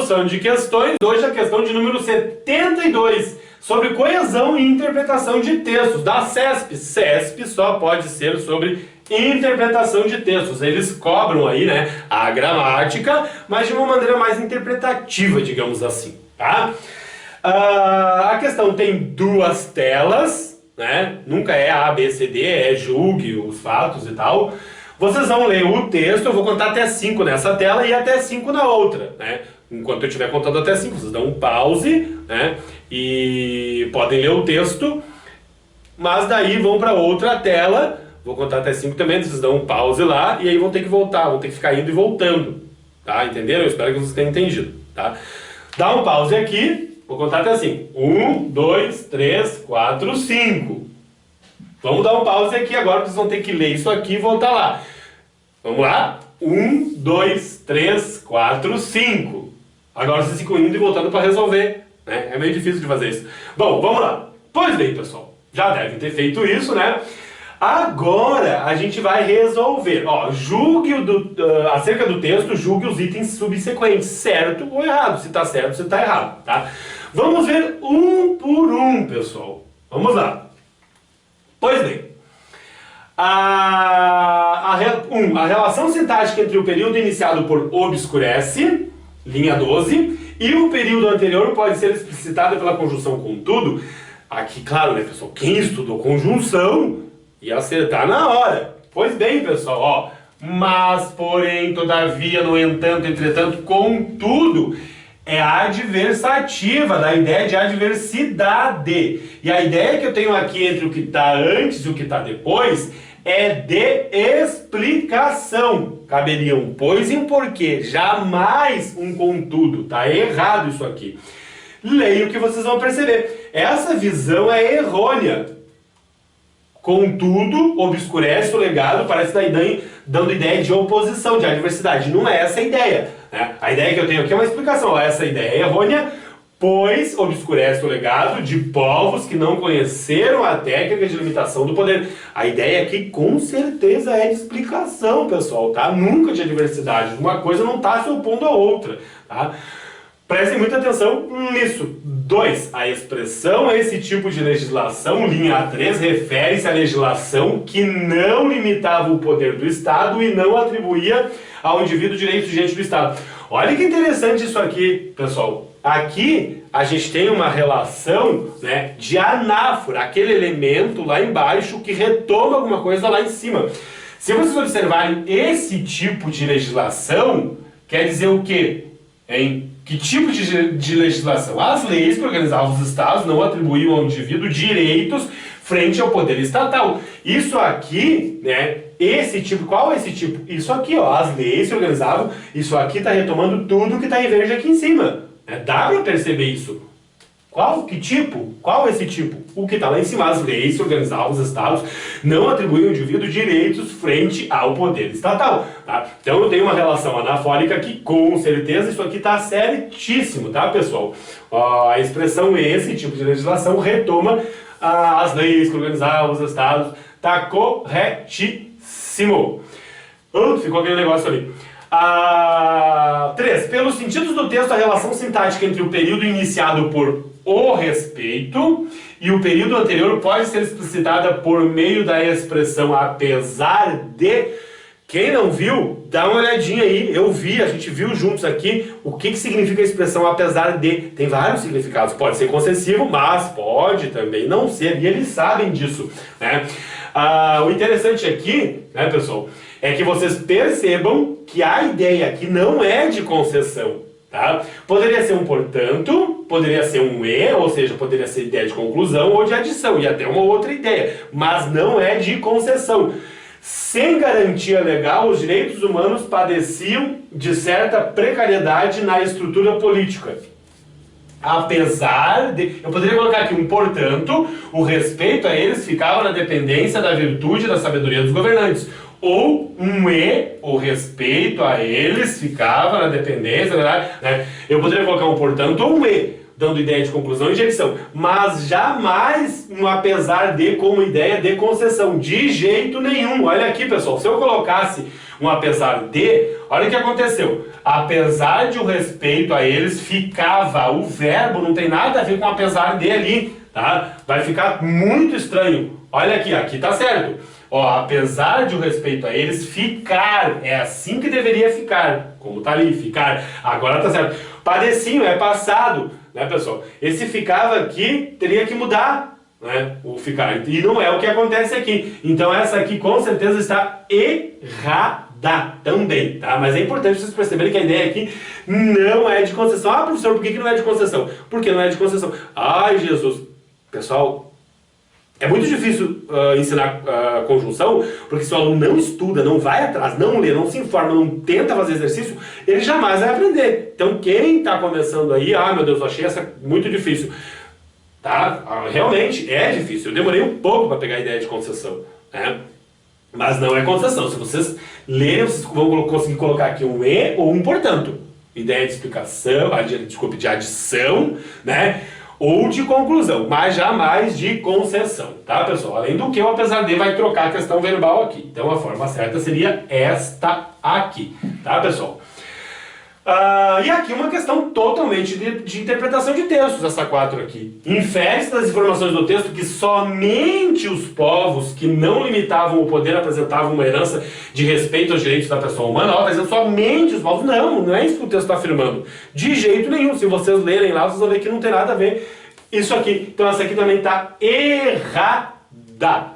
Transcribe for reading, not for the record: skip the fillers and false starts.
resolução de questões. Hoje a questão de número 72, sobre coesão e interpretação de textos, da CESP. CESP só pode ser sobre interpretação de textos. Eles cobram aí, né, a gramática, mas de uma maneira mais interpretativa, digamos assim, tá? A questão tem duas telas, né? Nunca é A, B, C, D, é julgue os fatos e tal. Vocês vão ler o texto, eu vou contar até 5 nessa tela e até 5 na outra, né? Enquanto eu estiver contando até 5, vocês dão um pause, né? E podem ler o texto, mas daí vão para outra tela, vou contar até 5 também, vocês dão um pause lá e aí vão ter que voltar, vão ter que ficar indo e voltando, tá? Entenderam? Eu espero que vocês tenham entendido, tá? Dá um pause aqui, vou contar até 5. 1, 2, 3, 4, 5. Vamos dar um pause aqui agora, vocês vão ter que ler isso aqui e voltar lá. Vamos lá? 1, 2, 3, 4, 5. Agora vocês ficam indo e voltando para resolver, né? É meio difícil de fazer isso. Bom, vamos lá. Pois bem, pessoal, já devem ter feito isso, né? Agora a gente vai resolver. Ó, julgue acerca do texto, julgue os itens subsequentes, certo ou errado. Se tá certo, se tá errado, tá? Vamos ver um por um, pessoal. Vamos lá. Pois bem, a relação sintática entre o período iniciado por obscurece, linha 12, e o período anterior pode ser explicitada pela conjunção contudo. Aqui, claro, né, pessoal, quem estudou conjunção ia acertar na hora. Pois bem, pessoal, ó, mas, porém, todavia, no entanto, entretanto, contudo, é adversativa, da ideia de adversidade. E a ideia que eu tenho aqui entre o que está antes e o que está depois é de explicação. Caberia um pois e um porquê, jamais um contudo. Tá errado isso aqui. Leia o que vocês vão perceber. Essa visão é errônea. Contudo, obscurece o legado, parece dando ideia de oposição, de adversidade. Não é essa a ideia, né? A ideia que eu tenho aqui é uma explicação. Essa ideia é errônea, pois obscurece o legado de povos que não conheceram a técnica de limitação do poder. A ideia aqui com certeza é de explicação, pessoal, tá? Nunca de adversidade. Uma coisa não está se opondo à outra, tá? Prestem muita atenção nisso. 2. A expressão esse tipo de legislação, linha 3, refere-se à legislação que não limitava o poder do Estado e não atribuía ao indivíduo direitos diante do Estado. Olha que interessante isso aqui, pessoal. Aqui a gente tem uma relação, né, de anáfora, aquele elemento lá embaixo que retoma alguma coisa lá em cima. Se vocês observarem esse tipo de legislação, quer dizer o quê? Hein? Que tipo de legislação? As leis que organizavam os estados não atribuíam ao indivíduo direitos frente ao poder estatal. Isso aqui, né? Esse tipo, qual é esse tipo? Isso aqui, ó, as leis se organizavam, isso aqui está retomando tudo que está em verde aqui em cima. Né? Dá para perceber isso. Qual? Que tipo? Qual é esse tipo? O que está lá em cima, as leis se organizavam, os estados não atribuíam ao indivíduo direitos frente ao poder estatal. Tá? Então eu tenho uma relação anafórica que com certeza isso aqui está certíssimo, tá, pessoal? A expressão esse tipo de legislação retoma as leis que organizavam os estados, tá corretíssimo. Ficou aquele negócio ali. 3. Pelos sentidos do texto, a relação sintática entre o período iniciado por o respeito e o período anterior pode ser explicitada por meio da expressão apesar de. Quem não viu, dá uma olhadinha aí. Eu vi, a gente viu juntos aqui o que significa a expressão apesar de. Tem vários significados. Pode ser concessivo, mas pode também não ser. E eles sabem disso, né? O interessante aqui, né, pessoal, é que vocês percebam que a ideia aqui não é de concessão, tá? Poderia ser um portanto, poderia ser um e, ou seja, poderia ser ideia de conclusão ou de adição, e até uma outra ideia, mas não é de concessão. Sem garantia legal, os direitos humanos padeciam de certa precariedade na estrutura política. Apesar de... Eu poderia colocar aqui um portanto, o respeito a eles ficava na dependência da virtude e da sabedoria dos governantes. Ou um e, o respeito a eles ficava na dependência, né? Eu poderia colocar um portanto ou um e, dando ideia de conclusão e direção, mas jamais um apesar de como ideia de concessão, de jeito nenhum. Olha aqui, pessoal, se eu colocasse um apesar de, olha o que aconteceu. Apesar de o respeito a eles, ficava, o verbo não tem nada a ver com apesar de ali, tá? Vai ficar muito estranho. Olha aqui, aqui tá certo. Ó, apesar de o respeito a eles, ficar, é assim que deveria ficar, como tá ali, ficar, agora tá certo. Parecinho, é passado, né, pessoal? Esse ficava aqui, teria que mudar, né, o ficar, e não é o que acontece aqui. Então essa aqui com certeza está errada também, tá? Mas é importante vocês perceberem que a ideia aqui não é de concessão. Ah, professor, por que não é de concessão? Porque não é de concessão. Ai, Jesus. Pessoal, é muito difícil ensinar conjunção, porque se o aluno não estuda, não vai atrás, não lê, não se informa, não tenta fazer exercício, ele jamais vai aprender. Então quem está começando aí, ah, meu Deus, eu achei essa muito difícil. Tá? Realmente é difícil. Eu demorei um pouco para pegar a ideia de concessão, né? Mas não é concessão. Se vocês lerem, vocês vão conseguir colocar aqui um e ou um portanto. Ideia de explicação, desculpe, de adição, né? Ou de conclusão, mas jamais de concessão, tá, pessoal? Além do que, o apesar de vai trocar a questão verbal aqui. Então a forma certa seria esta aqui, tá, pessoal? E aqui uma questão totalmente de interpretação de textos, essa 4 aqui. Infere-se das informações do texto que somente os povos que não limitavam o poder apresentavam uma herança de respeito aos direitos da pessoa humana. Ó, tá dizendo somente os povos. Não é isso que o texto está afirmando. De jeito nenhum. Se vocês lerem lá, vocês vão ver que não tem nada a ver isso aqui. Então essa aqui também está errada.